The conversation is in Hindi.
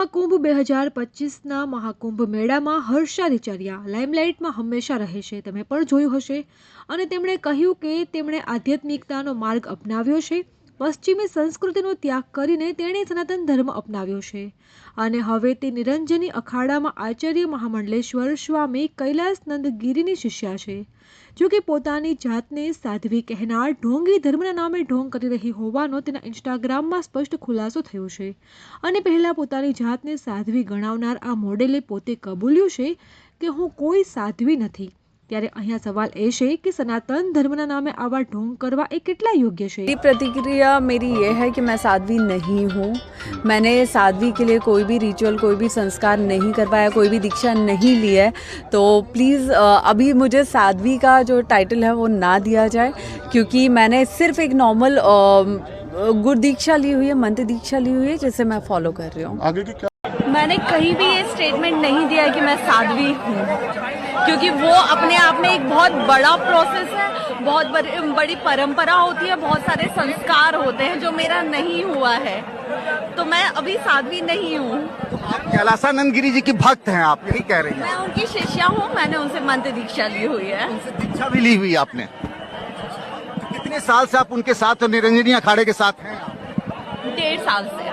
મહાકુંભ 2025ના મહાકુંભ મેળામાં હર્ષાચાર્ય લાઇમલાઇટમાં હંમેશા રહે છે. તમે પણ જોયું હશે. અને તેમણે કહ્યું કે તેમણે આધ્યાત્મિકતાનો માર્ગ અપનાવ્યો છે. પશ્ચિમી સંસ્કૃતિનો ત્યાગ કરીને તેણે સનાતન ધર્મ અપનાવ્યો છે અને હવે તે નિરંજની અખાડામાં આચાર્ય મહામંડલેશ્વર સ્વામી કૈલાસનંદ ગિરીની શિષ્યા છે. જો કે પોતાની જાતને સાધ્વી કહેનાર ઢોંગી ધર્મના નામે ઢોંગ કરી રહી હોવાનો તેના ઇન્સ્ટાગ્રામમાં સ્પષ્ટ ખુલાસો થયો છે. અને પહેલા પોતાની જાતને સાધ્વી ગણાવનાર આ મોડેલે પોતે કબૂલ્યું છે કે હું કોઈ સાધ્વી નથી. ત્યારે અહીંયા સવાલ એ છે કે સનાતन धर्म नामे आवा ढोंग करवा एक कितना योग्य है? मेरी प्रतिक्रिया मेरी ये है कि मैं साध्वी नहीं हूँ। मैंने साध्वी के लिए कोई भी रिचुअल, कोई भी संस्कार नहीं करवाया, कोई भी दीक्षा नहीं ली है। तो प्लीज़ अभी मुझे साध्वी का जो टाइटल है वो ना दिया जाए, क्योंकि मैंने सिर्फ एक नॉर्मल गुरु दीक्षा ली हुई है, मंत्र दीक्षा ली हुई है, जिसे मैं फॉलो कर रही हूँ। आगे की क्या? मैंने कहीं भी ये स्टेटमेंट नहीं दिया है कि मैं साध्वी हूँ, क्योंकि वो अपने आप में एक बहुत बड़ा प्रोसेस है, बहुत बड़ी परंपरा होती है, बहुत सारे संस्कार होते हैं जो मेरा नहीं हुआ है। तो मैं अभी साध्वी नहीं हूँ। आप कैलासानंद गिरी जी की भक्त हैं, आप यही कह रही हैं? मैं उनकी शिष्या हूँ, मैंने उनसे मंत्र दीक्षा ली हुई है। उनसे दीक्षा भी ली हुई आपने? कितने साल से आप उनके साथ और निरंजनी अखाड़े के साथ हैं? 1.5 साल से।